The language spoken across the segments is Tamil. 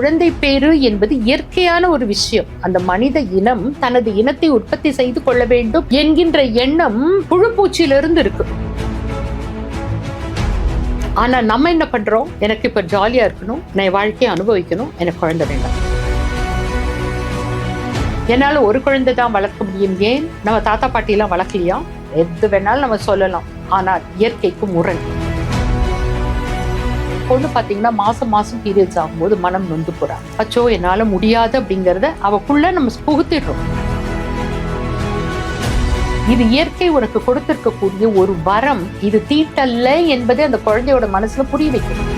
குழந்தை பேறு என்பது இயற்கையான ஒரு விஷயம். அந்த மனித இனம் தனது இனத்தை உற்பத்தி செய்து கொள்ள வேண்டும் என்கின்ற எண்ணம் புழுப்பூச்சியிலிருந்து இருக்கு. ஆனா நம்ம என்ன பண்றோம்? எனக்கு இப்ப ஜாலியா இருக்கணும், நான் வாழ்க்கையை அனுபவிக்கணும், எனக்கு குழந்தை வேண்டாம். என்னால ஒரு குழந்தை தான் வளர்க்க முடியும். ஏன்? நம்ம தாத்தா பாட்டி எல்லாம் வளர்க்கலையா? எது வேணாலும் நம்ம சொல்லலாம். ஆனால் இயற்கைக்கு முரண். பொண்ணு பாத்தீங்கன்னா மாசம் பீரியட்ஸ் ஆகும்போது மனம் நொந்து போறா. அச்சோ என்னால முடியாது அப்படிங்கறத அவக்குள்ள நம்ம புகுத்திடுறோம். இது இயற்கை உனக்கு கொடுத்திருக்கக்கூடிய ஒரு வரம். இது தீட்டல்ல என்பதை அந்த குழந்தையோட மனசுல புரிய வைக்கணும்.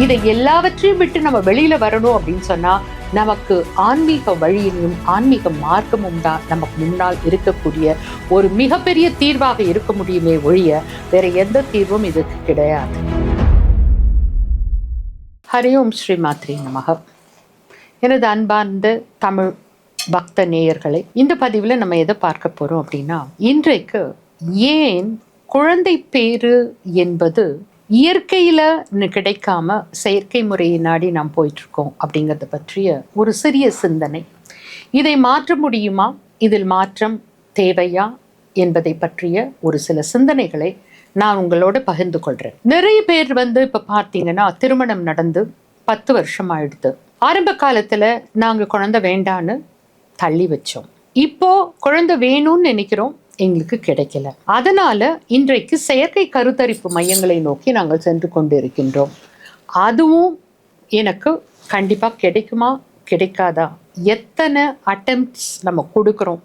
இதை எல்லாவற்றையும் விட்டு நம்ம வெளியில வரணும் அப்படின்னு சொன்னா நமக்கு ஆன்மீக வழியிலும் ஆன்மீக மார்க்கமும் தான் நமக்கு முன்னால் இருக்கக்கூடிய ஒரு மிகப்பெரிய தீர்வாக இருக்க முடியுமே ஒழிய வேற எந்த தீர்வும் இதுக்கு கிடையாது. ஹரி ஓம் ஸ்ரீ மாத்ரே நமஹ. எனது அன்பார்ந்த தமிழ் பக்த நேயர்களை, இந்த பதிவில் நம்ம எதை பார்க்க போறோம் அப்படின்னா, இன்றைக்கு ஏன் குழந்தை பேறு என்பது இயற்கையில கிடைக்காம செயற்கை முறையை நாடி நாம் போயிட்டு இருக்கோம் அப்படிங்கிறத பற்றிய ஒரு சிறிய சிந்தனை. இதை மாற்ற முடியுமா? இதில் மாற்றம் தேவையா என்பதை பற்றிய ஒரு சில சிந்தனைகளை நான் உங்களோட பகிர்ந்து கொள்றேன். நிறைய பேர் இப்ப பார்த்தீங்கன்னா திருமணம் நடந்து 10 வருஷம் ஆயிடுது. ஆரம்ப காலத்துல நாங்க குழந்தை வேண்டான்னு தள்ளி வச்சோம். இப்போ குழந்தை வேணும்னு நினைக்கிறோம், எங்களுக்கு கிடைக்கல. அதனால இன்றைக்கு செயற்கை கருத்தரிப்பு மையங்களை நோக்கி நாங்கள் சென்று கொண்டு இருக்கின்றோம். அதுவும் எனக்கு கண்டிப்பா கிடைக்குமா கிடைக்காதா, எத்தனை அட்டெம்ப்ட்ஸ் நம்ம கொடுக்குறோம்,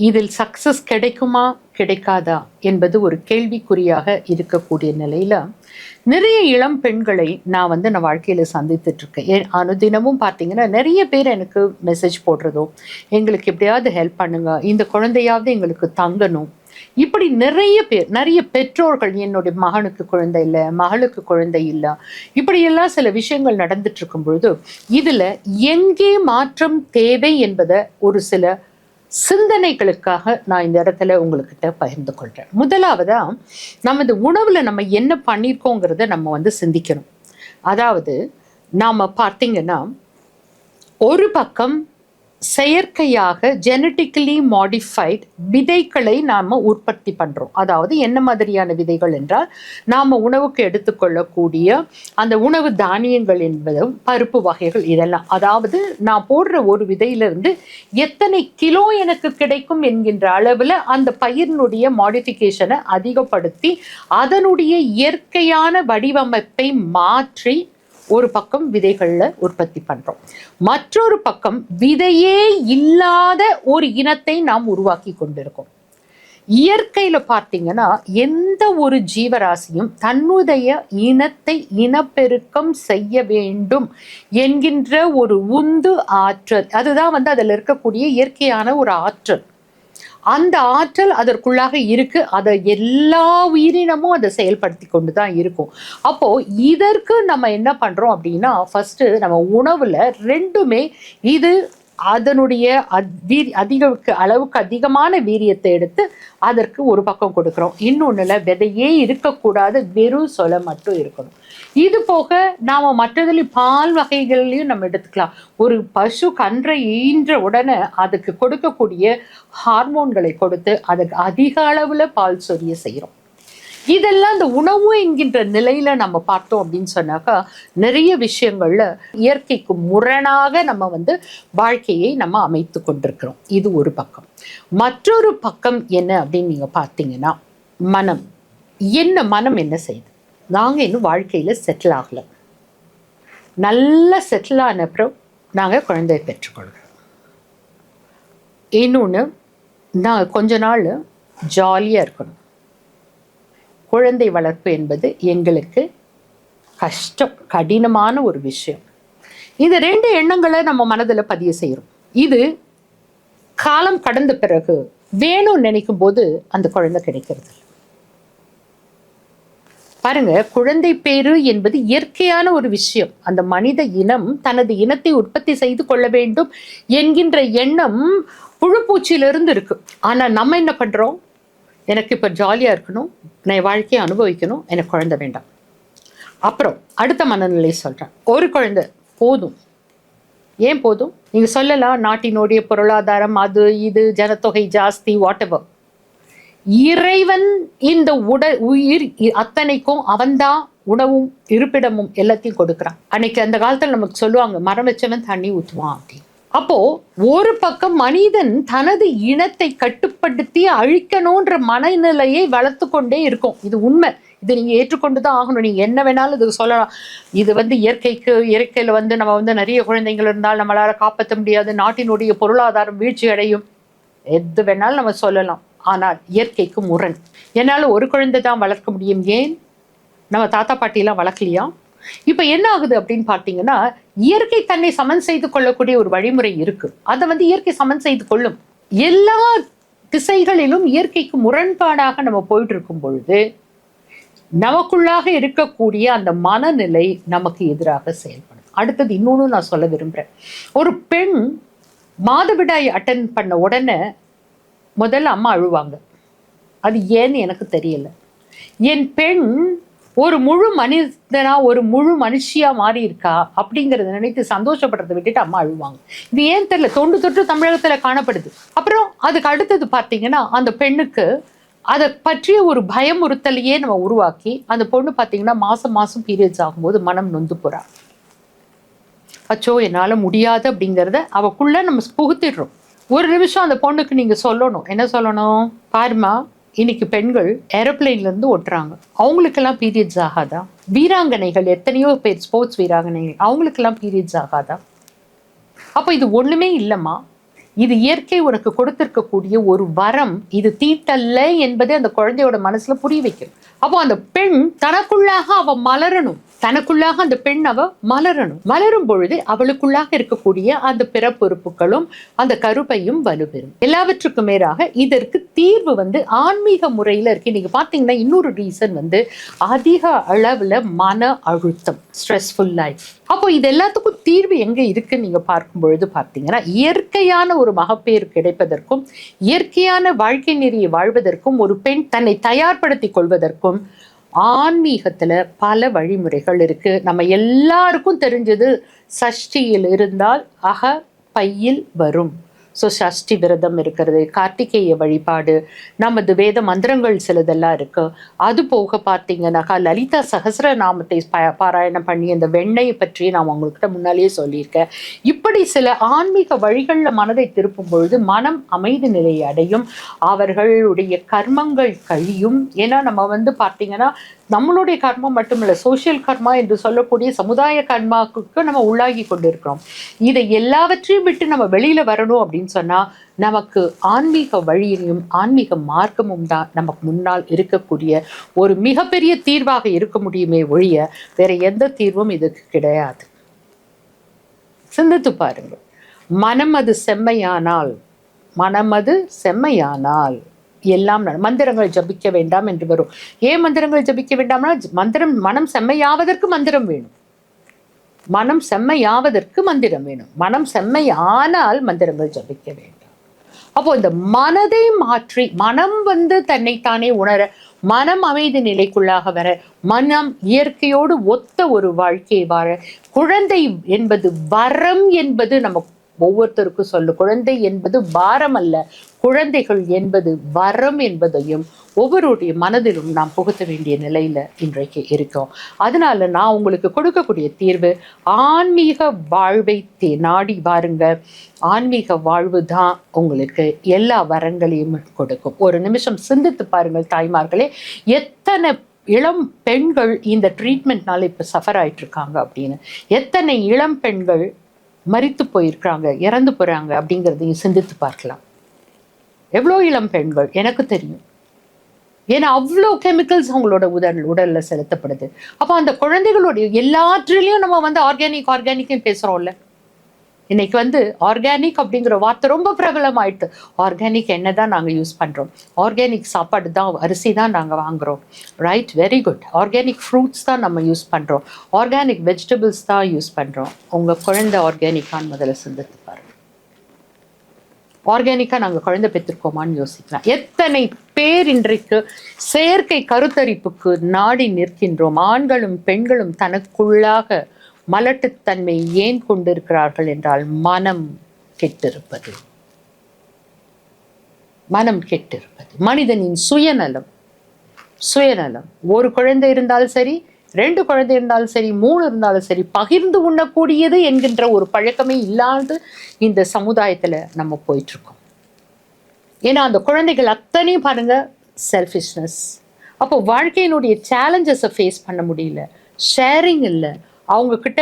இதில் சக்சஸ் கிடைக்குமா கிடைக்காதா என்பது ஒரு கேள்விக்குறியாக இருக்கக்கூடிய நிலையில நிறைய இளம் பெண்களை நான் வாழ்க்கையில சந்தித்துட்டு இருக்கேன். அனுதினமும் பார்த்தீங்கன்னா நிறைய பேர் எனக்கு மெசேஜ் போடுறதோ, எங்களுக்கு எப்படியாவது ஹெல்ப் பண்ணுங்க, இந்த குழந்தையாவது எங்களுக்கு தங்கணும், இப்படி நிறைய பெற்றோர்கள் என்னுடைய மகனுக்கு குழந்தை இல்லை, மகளுக்கு குழந்தை இல்லை, இப்படியெல்லாம் சில விஷயங்கள் நடந்துட்டு இருக்கும் பொழுது இதுல எங்கே மாற்றம் தேவை என்பதை ஒரு சில சிந்தனைகளுக்காக நான் இந்த இடத்துல உங்ககிட்ட பகிர்ந்து கொள்றேன். முதலாவதா நமது உணவுல நம்ம என்ன பண்ணியிருக்கோங்கிறத நம்ம சிந்திக்கணும். அதாவது நாம பார்த்தீங்கன்னா ஒரு பக்கம் செயற்கையாக ஜெனட்டிக்கலி மாடிஃபைட் விதைகளை நாம உற்பத்தி பண்றோம். அதாவது என்ன மாதிரியான விதைகள் என்றால், நாம உணவுக்கு எடுத்துக்கொள்ளக்கூடிய அந்த உணவு தானியங்கள் என்பதும் பருப்பு வகைகள் இதெல்லாம். அதாவது நான் போடுற ஒரு விதையிலிருந்து எத்தனை கிலோ எனக்கு கிடைக்கும் என்கின்ற அளவுல அந்த பயிரினுடைய மாடிஃபிகேஷனை அதிகப்படுத்தி அதனுடைய இயற்கையான வடிவமைப்பை மாற்றி ஒரு பக்கம் விதைகள்ல உற்பத்தி பண்றோம். மற்றொரு பக்கம் விதையே இல்லாத ஒரு இனத்தை நாம் உருவாக்கி கொண்டிருக்கோம். இயற்கையில பார்த்தீங்கன்னா எந்த ஒரு ஜீவராசியும் தன்னுடைய இனத்தை இனப்பெருக்கம் செய்ய வேண்டும் என்கின்ற ஒரு உந்து ஆற்றல், அதுதான் அதில் இருக்கக்கூடிய இயற்கையான ஒரு ஆற்றல். அந்த ஆற்றல் அதற்குள்ளாக இருக்கு. அதை எல்லா உயிரினமும் அதை செயல்படுத்தி கொண்டு தான் இருக்கும். அப்போ இதற்கு நம்ம என்ன பண்றோம் அப்படின்னா, ஃபர்ஸ்ட் நம்ம உணவுல ரெண்டுமே இது அதனுடைய அளவுக்கு அதிகமான வீரியத்தை எடுத்து அதற்கு ஒரு பக்கம் கொடுக்குறோம். இன்னொன்னுல விதையே இருக்கக்கூடாது, வெறும் சொலை மட்டும் இருக்கணும். இது போக நாம மற்றதுல பால் வகைகள்லையும் நம்ம எடுத்துக்கலாம். ஒரு பசு கன்றை ஈன்ற உடனே அதுக்கு கொடுக்கக்கூடிய ஹார்மோன்களை கொடுத்து அதுக்கு அதிக அளவுல பால் சொரிய செய்யறோம். இதெல்லாம் இந்த உணவு என்கின்ற நிலையில நம்ம பார்த்தோம் அப்படின்னு சொன்னாக்கா நிறைய விஷயங்கள்ல இயற்கைக்கு முரணாக நம்ம வாழ்க்கையை நம்ம அமைத்து கொண்டிருக்கிறோம். இது ஒரு பக்கம். மற்றொரு பக்கம் என்ன அப்படின்னு நீங்க பார்த்தீங்கன்னா, மனம் என்ன செய்யுது? நாங்க இன்னும் வாழ்க்கையில செட்டில் ஆகல. நல்லா செட்டில் ஆன அப்புறம் நாங்க குழந்தையை பெற்றுக்கொள்கிறோம். இன்னொன்று, நான் கொஞ்ச நாள் ஜாலியா இருக்கணும். குழந்தை வளர்ப்பு என்பது எங்களுக்கு கஷ்டம், கடினமான ஒரு விஷயம். இந்த 2 எண்ணங்களை நம்ம மனதில் பதிய செய்யறோம். இது காலம் கடந்த பிறகு வேணும்னு நினைக்கும் போது அந்த குழந்தை கிடைக்கிறது. பாருங்க, குழந்தை பேறு என்பது இயற்கையான ஒரு விஷயம். அந்த மனித இனம் தனது இனத்தை உற்பத்தி செய்து கொள்ள வேண்டும் என்கின்ற எண்ணம் புழுப்பூச்சியிலிருந்து இருக்கு. ஆனா நம்ம என்ன பண்றோம்? எனக்கு இப்ப ஜாலியா இருக்கணும், நான் வாழ்க்கையை அனுபவிக்கணும், எனக்கு குழந்தை வேண்டாம். அப்புறம் அடுத்த மனநிலை சொல்றேன். ஒரு குழந்தை போதும். ஏன் போதும்? நீங்க சொல்லலாம் நாட்டினுடைய பொருளாதாரம், அது இது, ஜனத்தொகை ஜாஸ்தி, வாட் எவர். இறைவன் இந்த உயிர் அத்தனைக்கும் அவன்தான் உணவும் இருப்பிடமும் எல்லாத்தையும் கொடுக்குறான். அன்னைக்கு அந்த காலத்துல நமக்கு சொல்லுவாங்க, மரம் வச்சவன் தண்ணி ஊற்றுவான் அப்படின்னு. அப்போ ஒரு பக்கம் மனிதன் தனது இனத்தை கட்டுப்படுத்தி அழிக்கணும்ன்ற மனநிலையை வளர்த்து கொண்டே இருக்கும். இது உண்மை. இது நீங்க ஏற்றுக்கொண்டுதான் ஆகணும். நீங்க என்ன வேணாலும் இதுக்கு சொல்லலாம். இது இயற்கையில நம்ம நிறைய குழந்தைகள் இருந்தால் நம்மளால காப்பாற்ற முடியாது, நாட்டினுடைய பொருளாதாரம் வீழ்ச்சி அடையும், எது வேணாலும் நம்ம சொல்லலாம். ஆனால் இயற்கைக்கு முரண். என்னால ஒரு குழந்தை தான் வளர்க்க முடியும். ஏன்? நம்ம தாத்தா பாட்டி எல்லாம் வளர்க்கலையா? இப்ப என்ன ஆகுது அப்படின்னு பாத்தீங்கன்னா, இயற்கை தன்னை சமன் செய்து கொள்ளக்கூடிய ஒரு வழிமுறை இருக்கு. அதை இயற்கை சமன் செய்து கொள்ளும். எல்லா திசைகளிலும் இயற்கைக்கு முரண்பாடாக நம்ம போயிட்டு இருக்கும் பொழுது நமக்குள்ளாக இருக்கக்கூடிய அந்த மனநிலை நமக்கு எதிராக செயல்படும். அடுத்தது இன்னொன்னு நான் சொல்ல விரும்புறேன். ஒரு பெண் மாதவிடாய் அட்டன் பண்ண உடனே முதல்ல அம்மா அழுவாங்க. அது ஏன்னு எனக்கு தெரியல. என் பெண் ஒரு முழு மனிதனா, ஒரு முழு மனுஷியா மாறி இருக்கா அப்படிங்கறத நினைத்து சந்தோஷப்படுறதை விட்டுட்டு அம்மா அழுவாங்க. இது ஏன் தெரியல, தொண்டு தொட்டு தமிழகத்துல காணப்படுது. அப்புறம் அதுக்கு அடுத்தது பாத்தீங்கன்னா, அந்த பெண்ணுக்கு அதை பற்றிய ஒரு பயமுறுத்தலையே நம்ம உருவாக்கி, அந்த பொண்ணு பாத்தீங்கன்னா மாசம் மாசம் பீரியட்ஸ் ஆகும்போது மனம் நொந்து போறா. அச்சோ என்னால முடியாது அப்படிங்கிறத அவக்குள்ள நம்ம புகுத்திடுறோம். ஒரு நிமிஷம் அந்த பொண்ணுக்கு நீங்க சொல்லணும். என்ன சொல்லணும்? பாருமா, இன்னைக்கு பெண்கள் ஏரோப்ளைன்ல இருந்து ஓட்டுறாங்க, அவங்களுக்கெல்லாம் பீரியட்ஸ் ஆகாதா? வீராங்கனைகள் எத்தனையோ பேர், ஸ்போர்ட்ஸ் வீராங்கனைகள், அவங்களுக்கெல்லாம் பீரியட்ஸ் ஆகாதா? அப்போ இது ஒண்ணுமே இல்லைம்மா, இது இயற்கை உனக்கு கொடுத்திருக்கக்கூடிய ஒரு வரம். இது தீட்டல்ல என்பதை அந்த குழந்தையோட மனசுல புரிய வைக்கும். அப்போ அந்த பெண் தனக்குள்ளாக அவ மலரணும். தனக்குள்ளாக அந்த பெண் அவ மலரணும். மலரும் பொழுது அவளுக்குள்ளாக இருக்கக்கூடிய அந்த பிறப்புறுப்புகளும் அந்த கருப்பையும் வலுப்பெறும். எல்லாவற்றுக்கும் மேலாக இதற்கு தீர்வு ஆன்மீக முறையில இருக்கு. நீங்க பாத்தீங்கன்னா இன்னொரு ரீசன் அதிக அளவுல மன அழுத்தம், ஸ்ட்ரெஸ்ஃபுல் லைஃப். அப்போ இது எல்லாத்துக்கும் தீர்வு எங்க இருக்குன்னு நீங்க பார்க்கும் பொழுது பார்த்தீங்கன்னா, இயற்கையான ஒரு மகப்பேறு கிடைப்பதற்கும், இயற்கையான வாழ்க்கை நெறியை வாழ்வதற்கும், ஒரு பெண் தன்னை தயார்படுத்தி கொள்வதற்கும் ஆன்மீகத்துல பல வழிமுறைகள் இருக்கு. நம்ம எல்லாருக்கும் தெரிஞ்சது, சஷ்டியில் இருந்தால் அக பையில் வரும். ஸோ சஷ்டி விரதம் இருக்கிறது, கார்த்திகேய வழிபாடு, நமது வேத மந்திரங்கள் சிலதெல்லாம் இருக்கு. அது போக பார்த்தீங்கன்னாக்கா லலிதா சகஸ்ரநாமத்தை பாராயணம் பண்ணி அந்த வெண்ணெயை பற்றி நான் உங்கள்கிட்ட முன்னாலேயே சொல்லியிருக்கேன். இப்படி சில ஆன்மீக வழிகளில் மனதை திருப்பும் பொழுது மனம் அமைதி நிலையை அடையும், அவர்களுடைய கர்மங்கள் கழியும். ஏன்னா நம்ம பார்த்தீங்கன்னா நம்மளுடைய கர்மம் மட்டுமில்ல, சோசியல் கர்மா என்று சொல்லக்கூடிய சமுதாய கர்மாவுக்கு நம்ம உள்ளாகி கொண்டிருக்கிறோம். இதை எல்லாவற்றையும் விட்டு நம்ம வெளியில வரணும் அப்படின்னு சொன்னா நமக்கு ஆன்மீக வழியிலும் ஆன்மீக மார்க்கமும் தான் நமக்கு முன்னால் இருக்கக்கூடிய ஒரு மிகப்பெரிய தீர்வாக இருக்க முடியுமே ஒழிய வேற எந்த தீர்வும் இதுக்கு கிடையாது. சிந்தித்து பாருங்கள். மனமது செம்மையானால் எல்லாம் மந்திரங்கள் ஜபிக்க வேண்டாம் என்று வரும். ஏன் மந்திரங்கள் ஜபிக்க வேண்டாம்னா, மனம் செம்மையாவதற்கு மந்திரம் வேணும். மனம் செம்மையாவதற்கு மந்திரம் வேணும். மனம் செம்மையானால் மந்திரங்கள் ஜபிக்க வேண்டாம். அப்போ இந்த மனதை மாற்றி மனம் தன்னைத்தானே உணர, மனம் அமைதி நிலைக்குள்ளாக வர, மனம் இயற்கையோடு ஒத்த ஒரு வாழ்க்கை வாழ, குழந்தை என்பது வரம் என்பது நம்ம ஒவ்வொருத்தருக்கும் சொல்லு. குழந்தை என்பது பாரம் அல்ல, குழந்தைகள் என்பது வரம் என்பதையும் ஒவ்வொருடைய மனதிலும் நாம் புகுத்த வேண்டிய நிலையில இன்றைக்கு இருக்கோம். அதனால நான் உங்களுக்கு கொடுக்கக்கூடிய தீர்வு, ஆன்மீக வாழ்வை நாடி வாருங்க. ஆன்மீக வாழ்வு தான் உங்களுக்கு எல்லா வரங்களையும் கொடுக்கும். ஒரு நிமிஷம் சிந்தித்து பாருங்கள் தாய்மார்களே, எத்தனை இளம் பெண்கள் இந்த ட்ரீட்மெண்ட்னால இப்ப சஃபர் ஆயிட்டு இருக்காங்க அப்படின்னு. எத்தனை இளம் பெண்கள் மரித்து போயிருக்கிறாங்க, இறந்து போறாங்க அப்படிங்கிறதையும் சிந்தித்து பார்க்கலாம். எவ்வளோ இளம் பெண்கள் எனக்கு தெரியும். ஏன்னா அவ்வளோ கெமிக்கல்ஸ் அவங்களோட உடல்ல செலுத்தப்படுது. அப்போ அந்த குழந்தைகளுடைய எல்லாற்றிலையும் நம்ம ஆர்கானிக் பேசுறோம்ல. இன்னைக்கு ஆர்கானிக் அப்படிங்கிற வார்த்தை ரொம்ப பிரபலம் ஆயிடுது. ஆர்கானிக் எண்ணெய் தான் நாங்கள் யூஸ் பண்ணுறோம், ஆர்கானிக் சாப்பாடு தான், அரிசி தான் நாங்கள் வாங்குகிறோம். Right, very good. Organic fruits தான் நம்ம யூஸ் பண்ணுறோம், ஆர்கானிக் வெஜிடபிள்ஸ் தான் யூஸ் பண்ணுறோம். உங்கள் குழந்தை ஆர்கானிக்கான்னு முதல்ல சிந்தித்து பாருங்க. ஆர்கானிக்காக நாங்கள் குழந்தை பெற்றிருக்கோமான்னு யோசிக்கலாம். எத்தனை பேர் இன்றைக்கு செயற்கை கருத்தரிப்புக்கு நாடி நிற்கின்றோம். ஆண்களும் பெண்களும் தனக்குள்ளாக மலட்டுத்தன்மை ஏன் கொண்டிருக்கிறார்கள் என்றால் மனம் கெட்டிருப்பது. மனம் கெட்டிருப்பது, மனிதனின் சுயநலம். சுயநலம். ஒரு குழந்தை இருந்தாலும் சரி, 2 குழந்தை இருந்தாலும் சரி, 3 இருந்தாலும் சரி, பகிர்ந்து உண்ணக்கூடியது என்கின்ற ஒரு பழக்கமே இல்லாது இந்த சமுதாயத்துல நம்ம போயிட்டு இருக்கோம். ஏன்னா அந்த குழந்தைகள் அத்தனையும் பாருங்க செல்ஃபிஷ்னஸ். அப்போ வாழ்க்கையினுடைய சேலஞ்சஸை ஃபேஸ் பண்ண முடியல. ஷேரிங் இல்லை, அவங்க கிட்ட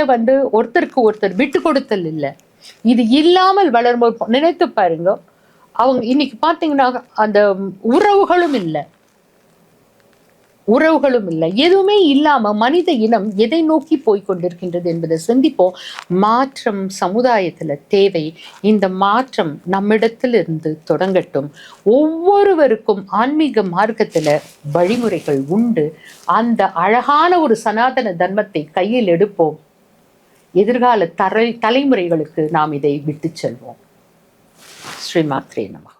ஒருத்தருக்கு ஒருத்தர் விட்டு கொடுத்தல் இல்லை. இது இல்லாமல் வளரும்போது நினைத்து பாருங்க, அவங்க இன்னைக்கு பார்த்தீங்கன்னா அந்த உறவுகளும் இல்லை, எதுவுமே இல்லாம மனித இனம் எதை நோக்கி போய்கொண்டிருக்கின்றது என்பதை சிந்திப்போம். மாற்றம் சமுதாயத்துல தேவை. இந்த மாற்றம் நம்மிடத்திலிருந்து தொடங்கட்டும். ஒவ்வொருவருக்கும் ஆன்மீக மார்க்கத்துல வழிமுறைகள் உண்டு. அந்த அழகான ஒரு சனாதன தர்மத்தை கையில் எடுப்போம். எதிர்கால தலைமுறைகளுக்கு நாம் இதை விட்டு செல்வோம். ஸ்ரீ மாத்ரே நமः.